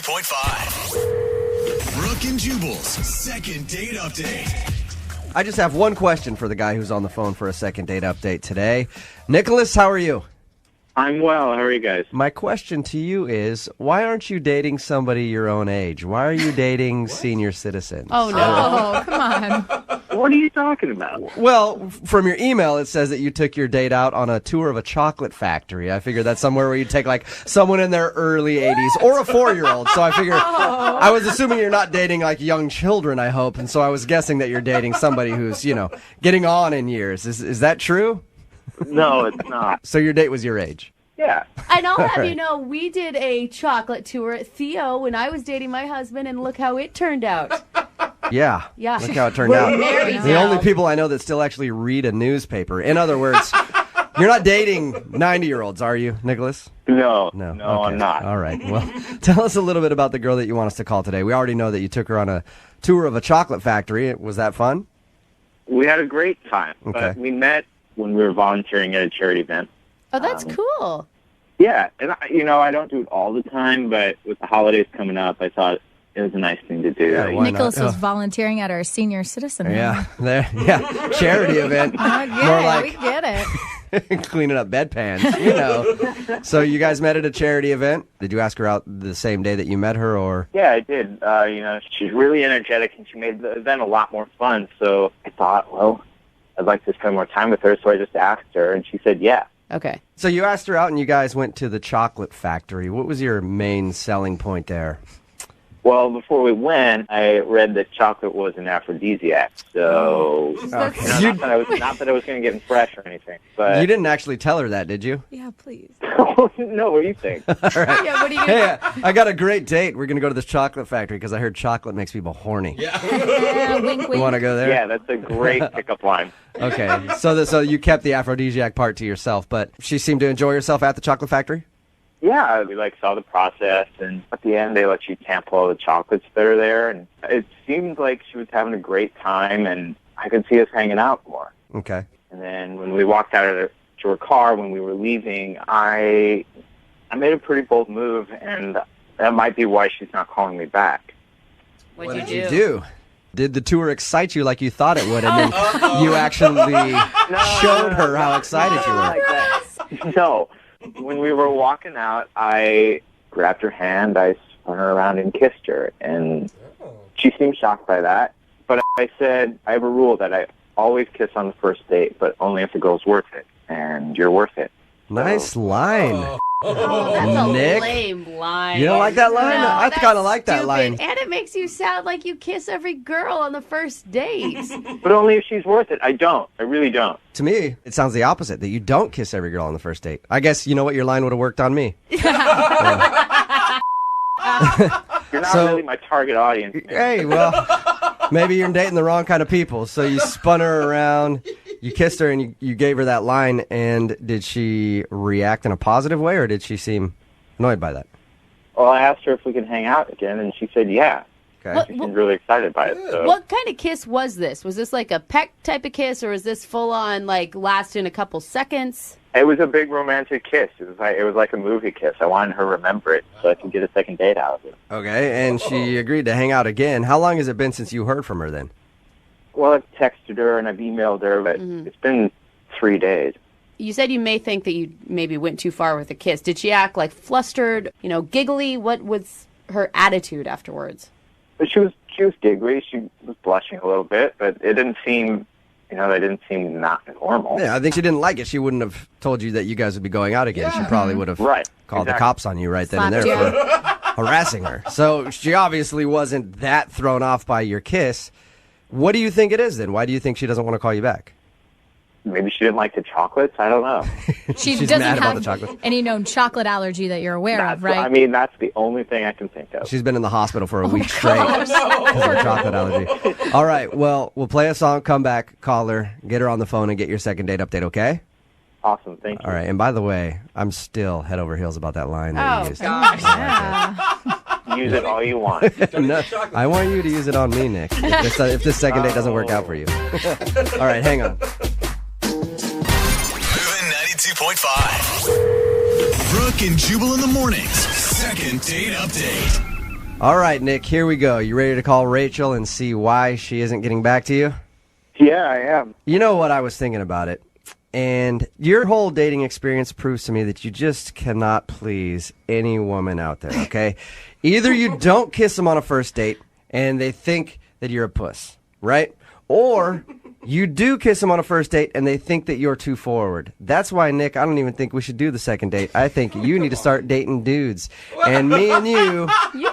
92.5. Brooke and Jubal's second date update. I just have one question for the guy who's on the phone for a second date update today. Nicholas, how are you? I'm well. How are you guys? My question to you is, why aren't you dating somebody your own age? Why are you dating senior citizens? Oh, no. Come on. What are you talking about? Well, from your email, it says that you took your date out on a tour of a chocolate factory. I figured that's somewhere where you take, like, someone in their early 80s or a 4-year-old. So I figured, I was assuming you're not dating, like, young children, I hope. And so I was guessing that you're dating somebody who's, getting on in years. Is that true? No, it's not. So your date was your age? Yeah. And I'll have you know, we did a chocolate tour at Theo when I was dating my husband, and look how it turned out. Yeah. Yeah. Look how it turned out. Married The now. only people I know that still actually read a newspaper. In other words, you're not dating 90-year-olds, are you, Nicholas? No, Okay. I'm not. All right. Well, tell us a little bit about the girl that you want us to call today. We already know that you took her on a tour of a chocolate factory. Was that fun? We had a great time. Okay. But we met when we were volunteering at a charity event. Oh, that's cool. Yeah, and I don't do it all the time, but with the holidays coming up, I thought it was a nice thing to do. Yeah, why Nicholas not? was volunteering at our senior citizen. Yeah. Charity event. More like we get it. cleaning up bedpans, So you guys met at a charity event. Did you ask her out the same day that you met her, or? Yeah, I did. She's really energetic, and she made the event a lot more fun. So I thought, well, I'd like to spend more time with her, so I just asked her, and she said, yeah. Okay. So you asked her out, and you guys went to the chocolate factory. What was your main selling point there? Well, before we went, I read that chocolate was an aphrodisiac. So, not that I was going to get fresh or anything. But You didn't actually tell her that, did you? Yeah, please. no, what do you think? Yeah, what are you Hey, I got a great date. We're going to go to this chocolate factory because I heard chocolate makes people horny. Yeah, wink, You wink. want to go there? Yeah, that's a great pickup line. Okay. So you kept the aphrodisiac part to yourself, but she seemed to enjoy herself at the chocolate factory? Yeah, we saw the process, and at the end they let you sample all the chocolates that are there, and it seemed like she was having a great time, and I could see us hanging out more. Okay. And then when we walked out to her car, when we were leaving, I made a pretty bold move, and that might be why she's not calling me back. What did you do? Did the tour excite you like you thought it would, and then you actually showed her how excited you were? Like that. No. When we were walking out, I grabbed her hand, I spun her around and kissed her, and she seemed shocked by that. But I said, I have a rule that I always kiss on the first date, but only if the girl's worth it, and you're worth it. Nice line. That's a Nick? lame line. You don't like that line? No, I that's kind of like that stupid. line. And it makes you sound like you kiss every girl on the first date. But only if she's worth it. I don't. I really don't. To me, it sounds the opposite, that you don't kiss every girl on the first date. I guess you know what, your line would have worked on me. You're not really my target audience. Hey, well, maybe you're dating the wrong kind of people. So you spun her around, you kissed her, and you gave her that line. And did she react in a positive way, or did she seem annoyed by that? Well, I asked her if we could hang out again, and she said yeah. Okay. She seemed really excited by it. So. What kind of kiss was this? Was this like a peck type of kiss, or was this full on, like, lasting a couple seconds? It was a big romantic kiss. It was like a movie kiss. I wanted her to remember it so I could get a second date out of it. Okay, and she agreed to hang out again. How long has it been since you heard from her then? Well, I've texted her and I've emailed her, but it's been 3 days. You said you may think that you maybe went too far with the kiss. Did she act like flustered, giggly? What was her attitude afterwards? But she was giggly. She was blushing a little bit, but it didn't seem, that didn't seem not normal. Yeah, I think she didn't like it. She wouldn't have told you that you guys would be going out again. She probably would have called the cops on you right then and there for harassing her. So she obviously wasn't that thrown off by your kiss. What do you think it is then? Why do you think she doesn't want to call you back? Maybe she didn't like the chocolates. I don't know. She She's doesn't mad about have the chocolates. any known chocolate allergy that you're aware of, right? I mean, that's the only thing I can think of. She's been in the hospital for a week straight because of chocolate allergy. All right, well, we'll play a song, come back, call her, get her on the phone, and get your second date update, okay? Awesome, thank you. All right, and by the way, I'm still head over heels about that line that you used. gosh. Use it all you want. No, I want you to use it on me, Nick, if this second date doesn't work out for you. All right, hang on. Moving 92.5. Brooke and Jubal in the mornings. Second date update. All right, Nick, here we go. You ready to call Rachel and see why she isn't getting back to you? Yeah, I am. You know what, I was thinking about it. And your whole dating experience proves to me that you just cannot please any woman out there, okay? Either you don't kiss them on a first date and they think that you're a puss, right? Or you do kiss them on a first date and they think that you're too forward. That's why, Nick, I don't even think we should do the second date. I think you need to start dating dudes. And me and you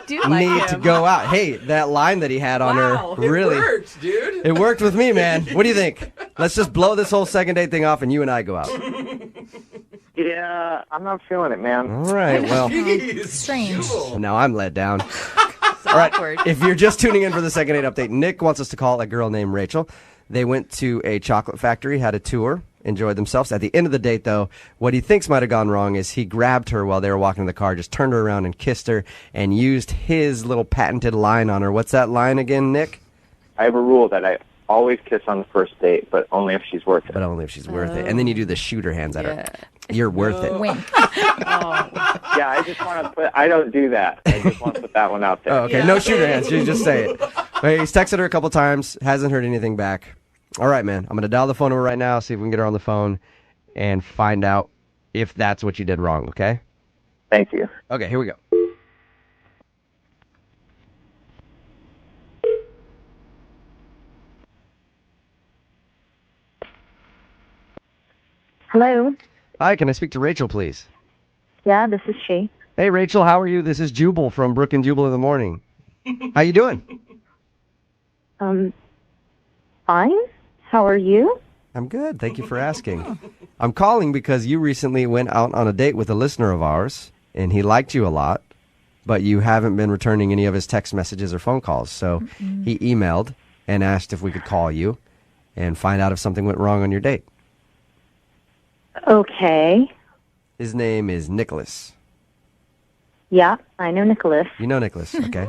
do like need him. to go out. Hey, that line that he had on her, really. It worked, dude. It worked with me, man. What do you think? Let's just blow this whole second date thing off and you and I go out. Yeah, I'm not feeling it, man. All right, well, Jeez, Strange. Jubal. now I'm let down. It's All right, awkward. if you're just tuning in for the second date update, Nick wants us to call a girl named Rachel. They went to a chocolate factory, had a tour, enjoyed themselves. At the end of the date, though, what he thinks might have gone wrong is he grabbed her while they were walking in the car, just turned her around and kissed her, and used his little patented line on her. What's that line again, Nick? I have a rule that I always kiss on the first date, but only if she's worth it. But only if she's worth it. And then you do the shooter hands at her. Yeah. You're worth it. Wink. Yeah, I just want to put. I don't do that. I just want to put that one out there. Oh, okay. No shooter hands. You just say it. Okay, he's texted her a couple times, hasn't heard anything back. All right, man. I'm going to dial the phone number right now, see if we can get her on the phone, and find out if that's what you did wrong, okay? Thank you. Okay, here we go. Hello. Hi, can I speak to Rachel, please? Yeah, this is she. Hey, Rachel, how are you? This is Jubal from Brook and Jubal in the Morning. How you doing? Fine. How are you? I'm good. Thank you for asking. I'm calling because you recently went out on a date with a listener of ours, and he liked you a lot, but you haven't been returning any of his text messages or phone calls. So he emailed and asked if we could call you and find out if something went wrong on your date. Okay. His name is Nicholas. Yeah, I know Nicholas. You know Nicholas, okay?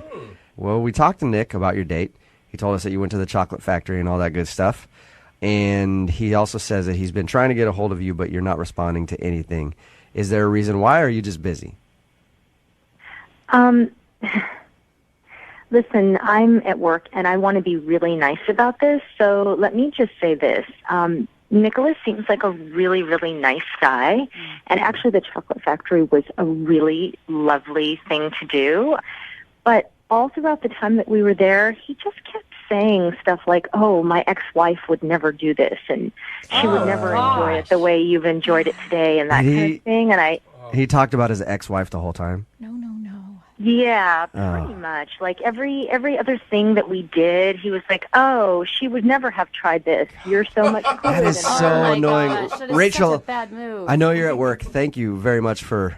Well, we talked to Nick about your date. He told us that you went to the chocolate factory and all that good stuff. And he also says that he's been trying to get a hold of you, but you're not responding to anything. Is there a reason why, or are you just busy? Listen, I'm at work and I want to be really nice about this, so let me just say this. Nicholas seems like a really, really nice guy, and actually the chocolate factory was a really lovely thing to do. But all throughout the time that we were there, he just kept saying stuff like, oh, my ex-wife would never do this, and she would never enjoy it the way you've enjoyed it today, and that kind of thing. And He talked about his ex-wife the whole time. No. yeah, pretty much. Like every other thing that we did, he was like, oh, she would never have tried this. You're so much cooler That is than so her. Oh my annoying. gosh, that is Rachel, such a bad move. I know you're at work. Thank you very much for,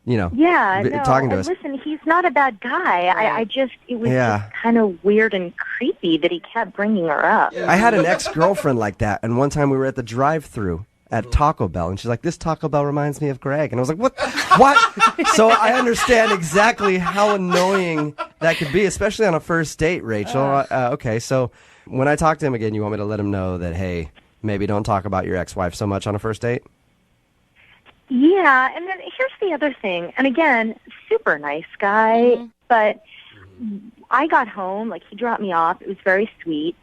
Yeah, no, talking to us. listen, he's not a bad guy. It was Yeah. just kind of weird and creepy that he kept bringing her up. I had an ex-girlfriend like that, and one time we were at the drive-thru at Taco Bell, and she's like, this Taco Bell reminds me of Greg. And I was like, what? What? So I understand exactly how annoying that could be, especially on a first date, Rachel. Okay, so when I talk to him again, you want me to let him know that, hey, maybe don't talk about your ex-wife so much on a first date? Yeah, and then here's the other thing. And again, super nice guy, but I got home, like he dropped me off. It was very sweet.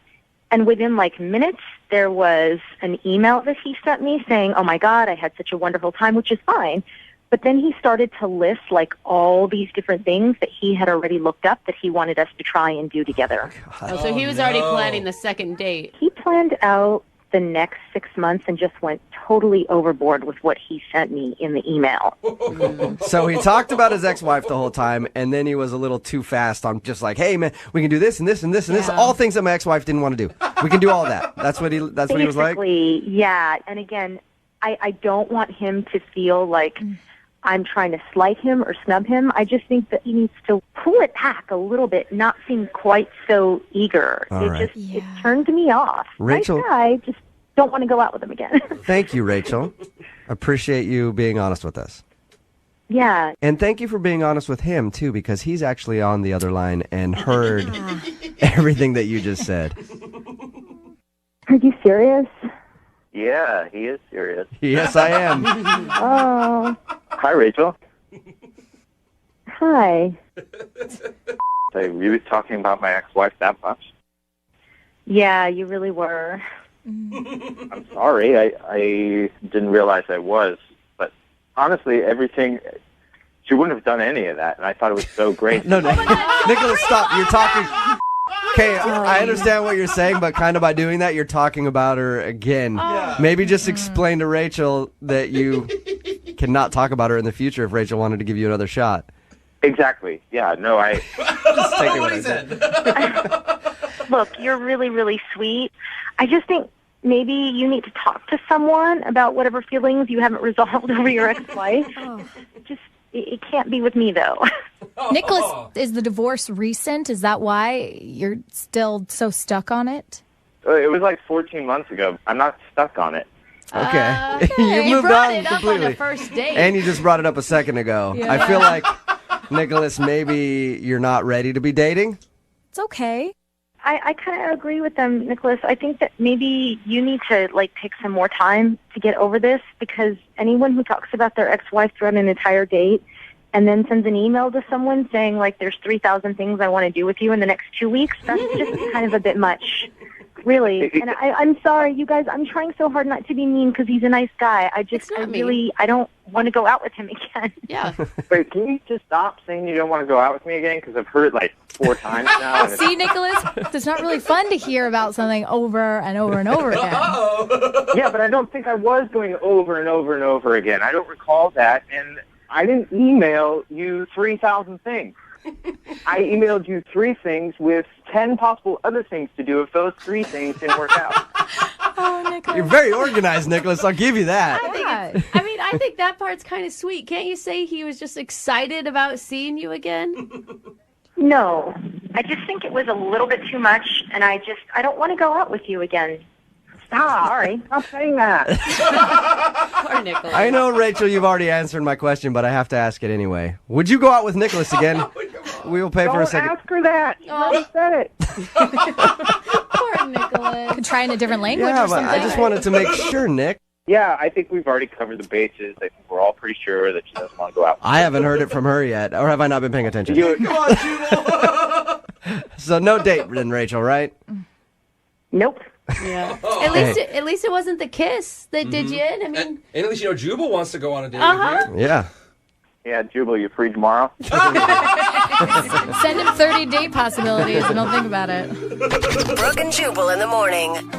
And within like minutes, there was an email that he sent me saying, oh my God, I had such a wonderful time, which is fine. But then he started to list like all these different things that he had already looked up that he wanted us to try and do together. Oh, so he was already planning the second date. He planned out the next 6 months and just went totally overboard with what he sent me in the email. So he talked about his ex-wife the whole time, and then he was a little too fast on just like, hey, man, we can do this and this and this and this. All things that my ex-wife didn't want to do. We can do all that. That's what he was like? Basically, yeah. And again, I don't want him to feel like I'm trying to slight him or snub him. I just think that he needs to pull it back a little bit, not seem quite so eager. All right. It turned me off. Rachel- Nice guy, just don't want to go out with him again. Thank you, Rachel. Appreciate you being honest with us. Yeah. And thank you for being honest with him, too, because he's actually on the other line and heard everything that you just said. Are you serious? Yeah, he is serious. Yes, I am. Oh, Hi, Rachel. hi. I really talking about my ex-wife that much? Yeah, you really were. I'm sorry. I didn't realize I was. But honestly, everything... She wouldn't have done any of that, and I thought it was so great. No, Nicholas, stop. You're talking... Okay, I understand what you're saying, but kind of by doing that, you're talking about her again. Maybe just explain to Rachel that you cannot talk about her in the future if Rachel wanted to give you another shot. Exactly. Yeah, no, I... Just take it what I said. Look, you're really, really sweet. I just think maybe you need to talk to someone about whatever feelings you haven't resolved over your ex-wife. It can't be with me, though. Nicholas, is the divorce recent? Is that why you're still so stuck on it? It was like 14 months ago. I'm not stuck on it. Okay. You You moved brought on it up completely. on the first date. And you just brought it up a second ago. I feel like, Nicholas, maybe you're not ready to be dating. It's okay. I kind of agree with them, Nicholas. I think that maybe you need to, take some more time to get over this, because anyone who talks about their ex-wife throughout an entire date and then sends an email to someone saying, there's 3,000 things I want to do with you in the next 2 weeks, that's just kind of a bit much. Really. And I'm sorry, you guys, I'm trying so hard not to be mean because he's a nice guy. I don't want to go out with him again. Yeah. Wait, can you just stop saying you don't want to go out with me again? Because I've heard it 4 times now. And See, Nicholas, it's not really fun to hear about something over and over and over again. Yeah, but I don't think I was going over and over and over again. I don't recall that, and I didn't email you 3,000 things. I emailed you 3 things with 10 possible other things to do if those 3 things didn't work out. Oh, Nicholas. You're very organized, Nicholas. I'll give you that. I think that part's kind of sweet. Can't you say he was just excited about seeing you again? No. I just think it was a little bit too much, and I don't want to go out with you again. Stop. Sorry. Stop saying that. Poor Nicholas. I know, Rachel, you've already answered my question, but I have to ask it anyway. Would you go out with Nicholas again? We will pay for a Don't second. ask her that. You already said it. Poor Nicholas. Could try in a different language Yeah, or but something. I just wanted to make sure, Nick. Yeah, I think we've already covered the bases. I think we're all pretty sure that she doesn't want to go out. I haven't heard it from her yet, or have I not been paying attention? So no date then, Rachel, right? Nope. Yeah. At least it wasn't the kiss that did you in. I mean, And at least Jubal wants to go on a date with Yeah. Yeah, Jubal, you free tomorrow? Send him 30 date possibilities and he'll think about it. Brooke and Jubal in the morning.